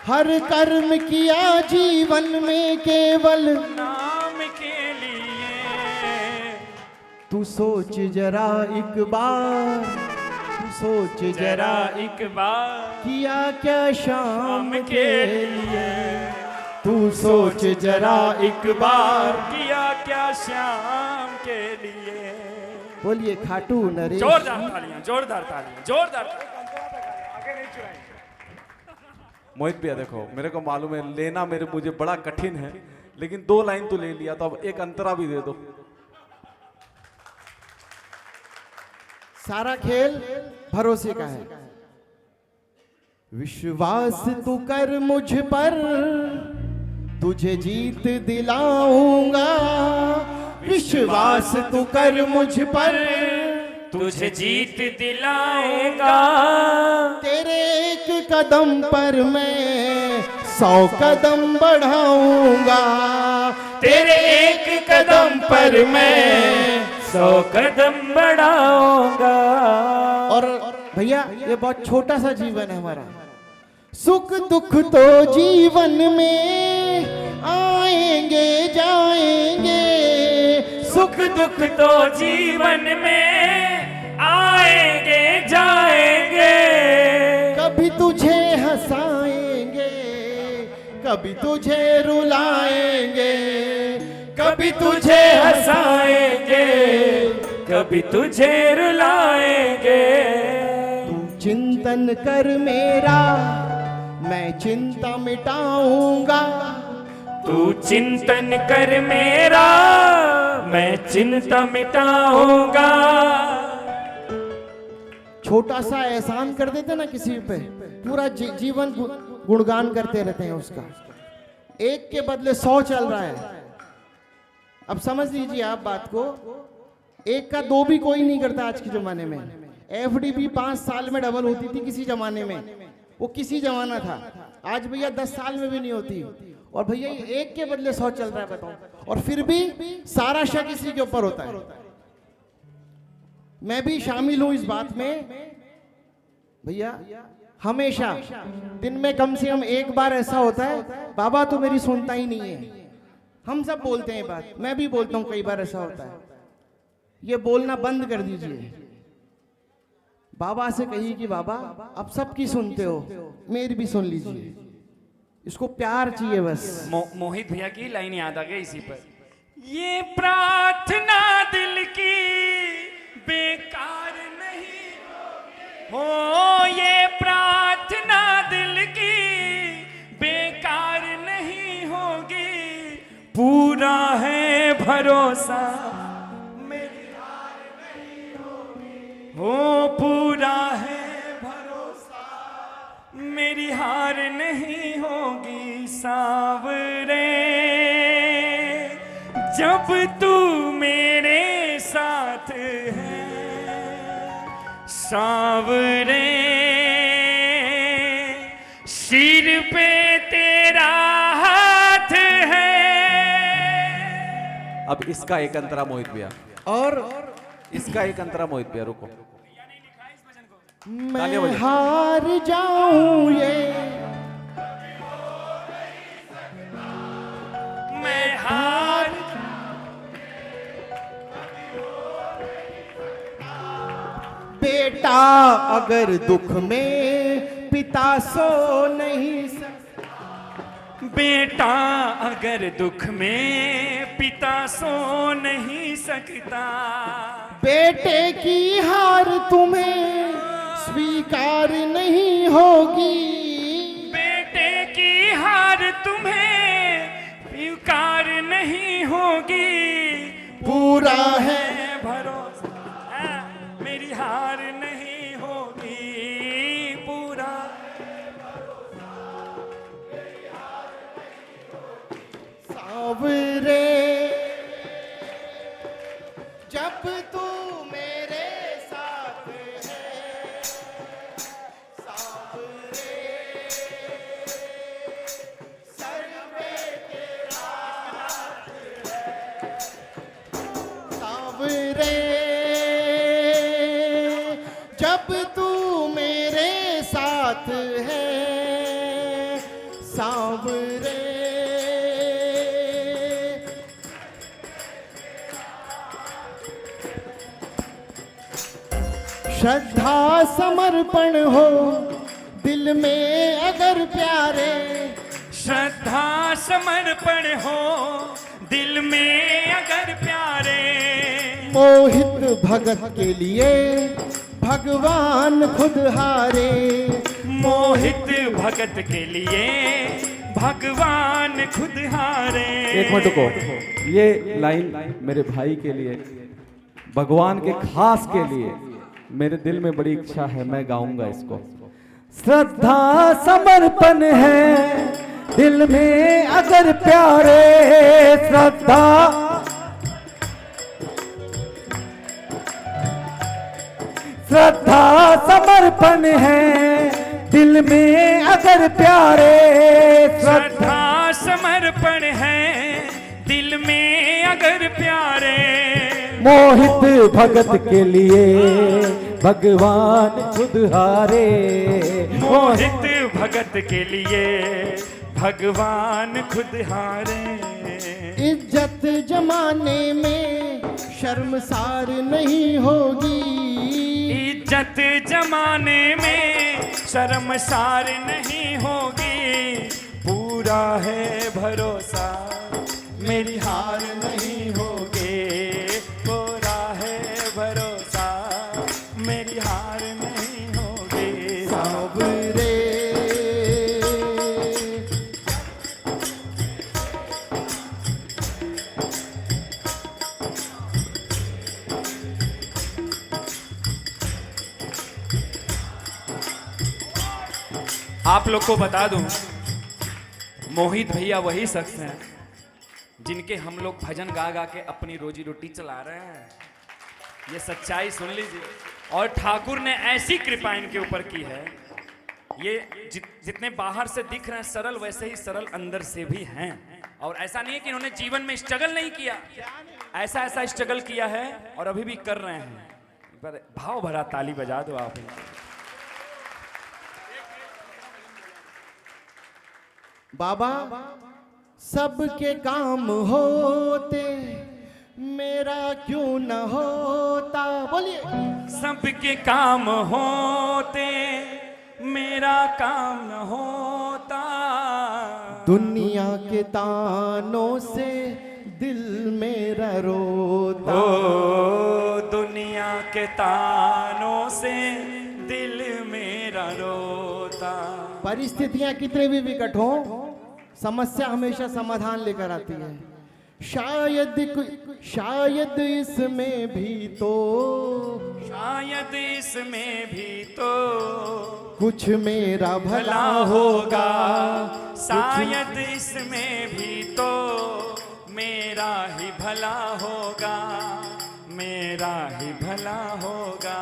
हर कर्म किया जीवन में केवल नाम के लिए। तू सोच जरा एक बार, तू सोच जरा एक बार किया क्या शाम के लिए। तू सोच जरा एक बार किया क्या शाम के लिए। बोलिए खाटू नरेश। जोरदार तालियां, जोरदार तालियां, जोरदार तालियां। मोहित भैया देखो, मेरे को मालूम है लेना मुझे बड़ा कठिन है, लेकिन 2 लाइन तो ले लिया, तो अब एक अंतरा भी दे दो। सारा खेल भरोसे का है। विश्वास तू कर मुझ पर, तुझे जीत दिलाऊंगा। विश्वास तू कर मुझ पर, तुझे जीत दिलाएगा। तेरे एक कदम पर मैं 100 कदम बढ़ाऊंगा। तेरे एक कदम पर मैं 100 कदम बढ़ाऊंगा। और भैया ये बहुत छोटा सा जीवन है हमारा। सुख दुख तो जीवन में आएंगे जाएंगे। सुख दुख तो जीवन में आएंगे जाएंगे। कभी तुझे हंसाएंगे, कभी तुझे रुलाएंगे। कभी तुझे हंसाएंगे, कभी तुझे रुलाएंगे। तू चिंतन कर मेरा, मैं चिंता मिटाऊंगा। तू चिंतन कर मेरा, मैं चिंता मिटाऊंगा। छोटा सा एहसान कर देते ना किसी पे, पूरा जीवन गुणगान करते रहते हैं उसका। एक के बदले 100 चल रहा है। अब समझ लीजिए आप बात को, एक का 2 भी कोई नहीं करता आज के जमाने में। एफडी भी 5 साल में डबल होती थी किसी जमाने में, वो किसी जमाना था। आज भैया 10 साल में भी नहीं होती। और भैया एक के बदले 100 चल रहा है, बताओ। और फिर भी सारा शक इसी के ऊपर होता है। मैं भी शामिल हूं इस बात में भैया। हमेशा दिन में कम से कम एक बार ऐसा होता है, बाबा तो मेरी सुनता ही नहीं है। हम सब बोलते हैं बात, मैं भी बोलता हूं, कई बार ऐसा होता है। ये बोलना बंद कर दीजिए। बाबा से कहिए कि बाबा आप सबकी सुनते हो, मेरी भी सुन लीजिए। इसको प्यार चाहिए बस। मोहित भैया की लाइन याद आ गई इसी पर। ये प्रार्थना दिल की बेकार नहीं हो, ये प्रार्थना दिल की बेकार नहीं होगी। पूरा है भरोसा मेरी हार नहीं होगी। हो पूरा है भरोसा मेरी हार नहीं होगी। सांवरे जब तू मेरे साथ है, सांवरे सिर पे तेरा हाथ है। अब इसका एक अंतरा मोहित भैया, और इसका एक अंतरा मोहित भैया, रुको। मैं हार जाऊं ये, मैं हार बेटा अगर दुख में पिता सो नहीं सकता। बेटा अगर दुख में पिता सो नहीं सकता। बेटे की हार तुम्हें स्वीकार नहीं होगी। बेटे की हार तुम्हें स्वीकार नहीं होगी। पूरा है भरोसा मेरी हार नहीं होगी। पूरा सांवरे जब तू मेरे साथ है। सांवरे सर पे तेरा हाथ है। सांवरे जब तू मेरे साथ है। सांवरे श्रद्धा समर्पण हो दिल में अगर प्यारे, श्रद्धा समर्पण हो दिल में अगर प्यारे, मोहित भगत के लिए भगवान खुद हारे, मोहित भगत के लिए भगवान खुद हारे। एक मिनट रुको, ये लाइन मेरे भाई के लिए, भगवान के खास के लिए, मेरे दिल में बड़ी इच्छा है, मैं गाऊंगा इसको। श्रद्धा समर्पण है दिल में अगर प्यारे, श्रद्धा श्रद्धा समर्पण है दिल में अगर प्यारे, श्रद्धा समर्पण है दिल में अगर प्यारे, मोहित भगत के लिए भगवान खुद हारे, मोहित भगत के लिए भगवान खुद हारे। इज्जत जमाने में शर्मसार नहीं होगी, इज्जत जमाने में शर्मसार नहीं होगी, पूरा है भरोसा मेरी हार नहीं होगी, पूरा है भरोसा मेरी हार नहीं होगी। सांवरे आप लोग को बता दूं, मोहित भैया वही शख्स हैं जिनके हम लोग भजन गा गा के अपनी रोजी रोटी चला रहे हैं। ये सच्चाई सुन लीजिए। और ठाकुर ने ऐसी कृपा इनके ऊपर की है, ये जितने बाहर से दिख रहे हैं सरल, वैसे ही सरल अंदर से भी हैं। और ऐसा नहीं है कि इन्होंने जीवन में स्ट्रगल नहीं किया, ऐसा ऐसा स्ट्रगल किया है और अभी भी कर रहे हैं। पर भाव भरा ताली बजा दो आप। बाबा सबके काम होते मेरा क्यों न होता, बोलिए। सबके काम होते मेरा काम न होता, दुनिया के तानों से दिल मेरा रोता, ओ दुनिया के तानों से दिल मेरा रोता। परिस्थितियां कितने भी विकट हो, समस्या हमेशा समाधान लेकर आती है। शायद इसमें भी तो, शायद इसमें भी तो कुछ मेरा भला भला होगा, शायद इसमें भी तो मेरा ही भला होगा, मेरा ही भला होगा।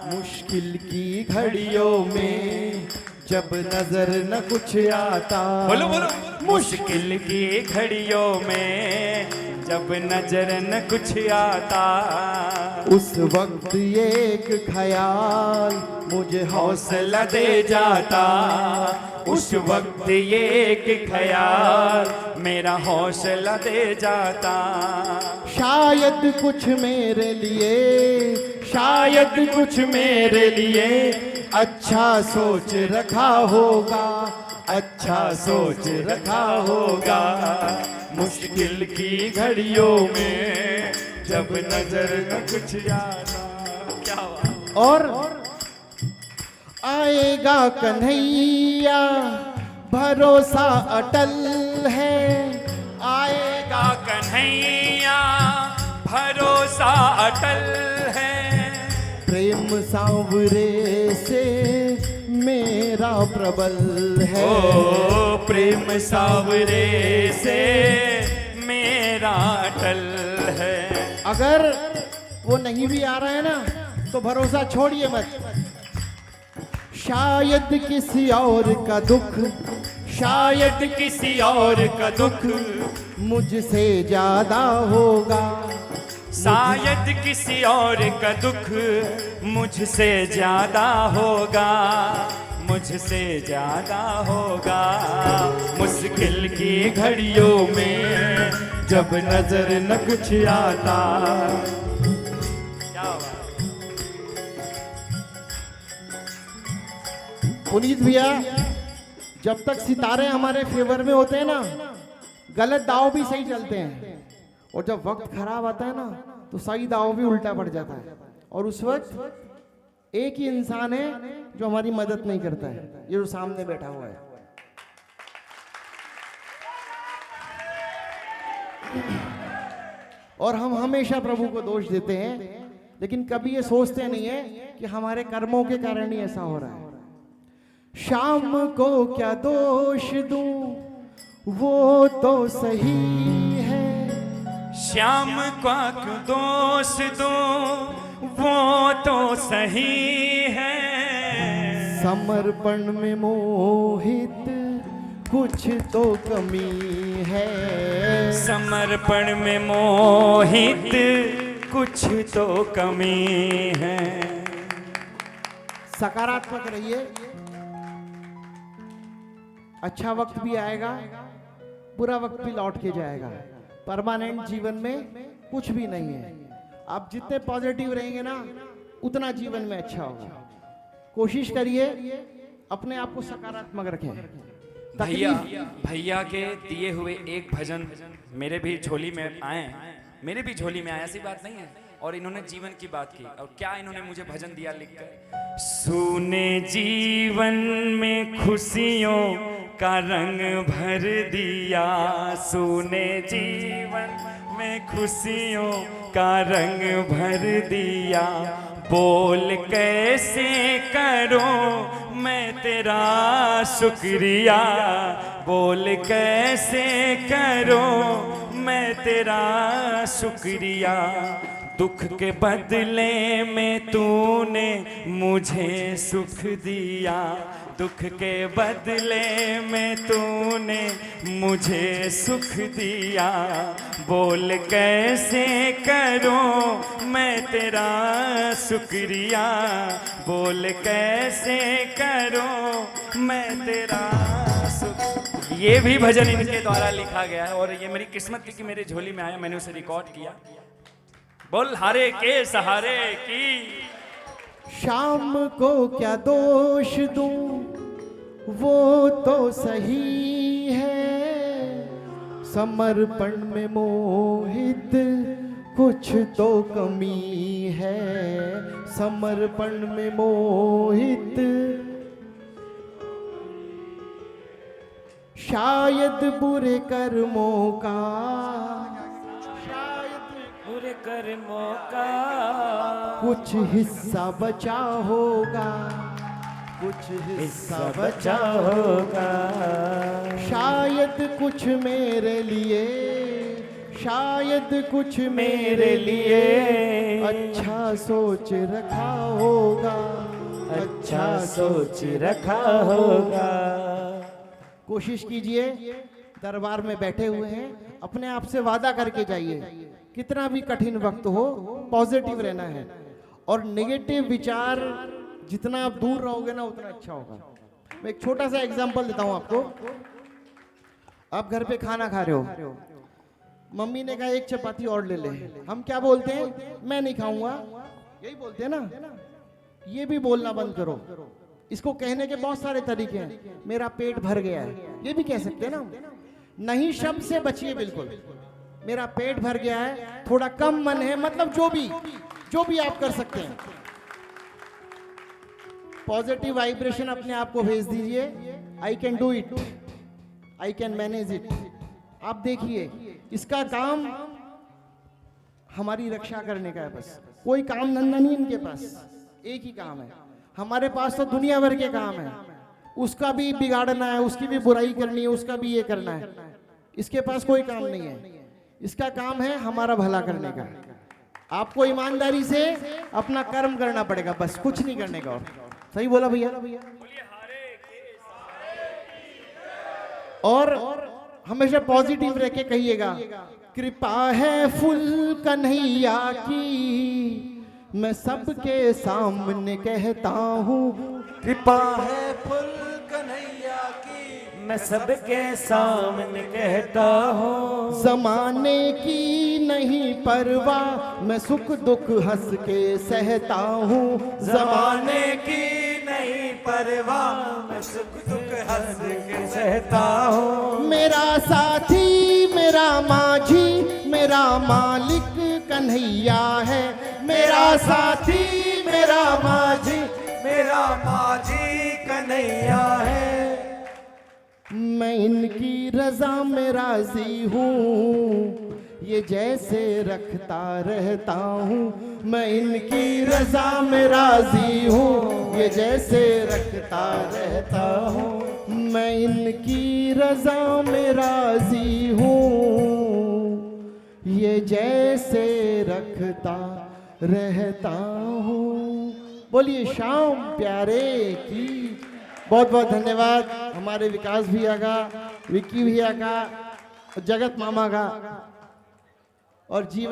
मुश्किल की घड़ियों में जब नजर न कुछ आता, बोलो बोलो। मुश्किल की घड़ियों में जब नजर न कुछ आता, उस वक्त एक ख्याल मुझे हौसला दे जाता, उस वक्त एक ख्याल मेरा हौसला दे जाता। शायद कुछ मेरे लिए, शायद कुछ मेरे लिए अच्छा सोच रखा होगा, अच्छा सोच रखा होगा। मुश्किल की घड़ियों में जब नजर न कुछ आता। क्या बात। और आएगा कन्हैया भरोसा अटल है, आएगा कन्हैया भरोसा अटल है, प्रेम सांवरे से मेरा प्रबल है, ओ प्रेम सांवरे से मेरा अटल है। अगर वो नहीं भी आ रहा है ना तो भरोसा छोड़िए मत। शायद किसी और का दुख, शायद किसी और का दुख मुझसे ज्यादा होगा, शायद किसी और का दुख मुझसे ज्यादा होगा, मुझसे ज्यादा होगा। मुश्किल की घड़ियों में जब नजर न कुछ आता। क्या बात। पुनीत भैया, जब तक सितारे हमारे फेवर में होते हैं ना, गलत दाव भी सही चलते हैं, और जब वक्त खराब आता है ना, तो सही दाव भी उल्टा पड़ जाता है। और उस वक्त एक ही इंसान है जो हमारी मदद नहीं करता है, ये जो सामने बैठा हुआ है। और हम हमेशा प्रभु को दोष देते हैं, लेकिन कभी ये सोचते नहीं है कि हमारे कर्मों के कारण ही ऐसा हो रहा है। शाम को क्या दोष दूं, वो तो सही है। श्याम का क्यों दोष दो, वो तो सही है। समर्पण में मोहित कुछ तो कमी है। समर्पण में मोहित कुछ तो कमी है। सकारात्मक रहिए, अच्छा वक्त भी आएगा, बुरा वक्त भी लौट के जाएगा। परमानेंट जीवन में कुछ भी नहीं है। आप जितने पॉजिटिव रहेंगे ना, उतना जीवन में अच्छा होगा। कोशिश करिए अपने आप को सकारात्मक रखें। भैया के दिए हुए एक भजन मेरे भी झोली में आए, मेरे भी झोली में आया, ऐसी बात नहीं है। और इन्होंने जीवन की बात की, और क्या इन्होंने मुझे भजन दिया लिखकर। सूने जीवन में खुशियों का रंग भर दिया। सूने जीवन में खुशियों का रंग भर दिया। बोल कैसे करो मैं तेरा शुक्रिया। बोल कैसे करो मैं तेरा शुक्रिया। दुख के बदले में तूने मुझे सुख दिया। दुख के बदले में तूने मुझे सुख दिया। बोल कैसे करूं मैं तेरा शुक्रिया। बोल कैसे करूं मैं तेरा शुक्रिया। ये भी भजन इनके द्वारा लिखा गया है, और ये मेरी किस्मत थी कि मेरे झोली में आया, मैंने उसे रिकॉर्ड किया। बोल हारे के सहारे की। शाम को क्या दोष दूं, वो तो सही है। समर्पण में मोहित कुछ तो कमी है। समर्पण में मोहित शायद बुरे कर्मों का, बुरे कर्मों का कुछ हिस्सा बचा होगा। कुछ हिस्सा बचा होगा। शायद कुछ मेरे लिए, शायद कुछ मेरे लिए अच्छा सोच रखा होगा। अच्छा सोच रखा होगा। कोशिश कीजिए, दरबार में बैठे हुए हैं, अपने आप से वादा करके जाइए, कितना भी कठिन वक्त हो पॉजिटिव रहना है। और नेगेटिव विचार जितना आप दूर रहोगे ना, उतना अच्छा होगा। मैं एक छोटा सा एग्जांपल देता हूं आपको। आप घर पे खाना खा रहे हो, मम्मी ने कहा एक चपाती और ले ले। हम क्या बोलते हैं, मैं नहीं खाऊंगा, यही बोलते हैं ना। ये भी बोलना बंद करो। इसको कहने के बहुत सारे तरीके हैं। मेरा पेट भर गया है, ये भी कह सकते हैं ना। नहीं शब्द से बचिए बिल्कुल। मेरा पेट भर गया है, थोड़ा कम मन है, मतलब जो भी आप कर सकते हैं। पॉजिटिव वाइब्रेशन अपने आप को भेज दीजिए। I can do it, I can manage it. आप देखिए, इसका काम हमारी रक्षा करने का है। बस कोई काम धंधा नहीं इनके पास, एक ही काम है। हमारे पास तो दुनिया भर के काम है। उसका भी बिगाड़ना है, उसकी भी बुराई करनी है, उसका भी ये करना है। इसके पास कोई काम नहीं है। इसका काम है हमारा भला करने का। आपको ईमानदारी से अपना कर्म करना पड़ेगा, बस कुछ नहीं करने का। और सही बोला भैया। और हमेशा पॉजिटिव रह के कहिएगा, कृपा है फुल कन्हैया की, मैं सबके सामने कहता हूँ। कृपा है फुल कन्हैया की मैं सबके सामने कहता हूँ। जमाने की नहीं परवाह, मैं सुख दुख हंस के सहता हूँ। जमाने की नहीं परवाह, मैं सुख दुख हंस के सहता हूँ। मेरा साथी मेरा माझी, मेरा मालिक कन्हैया है। मेरा साथी मेरा माझी, मेरा माझी कन्हैया है। मैं इनकी रजा में राजी हूँ, ये जैसे रखता रहता हूँ। मैं इनकी रजा में राजी हूँ, ये जैसे रखता रहता हूँ। मैं इनकी रजा में राजी हूँ, ये जैसे रखता रहता हूँ। बोलिए श्याम प्यारे की बहुत बहुत धन्यवाद। हमारे विकास भैया का, विक्की भैया का, जगत मामा का और जीवन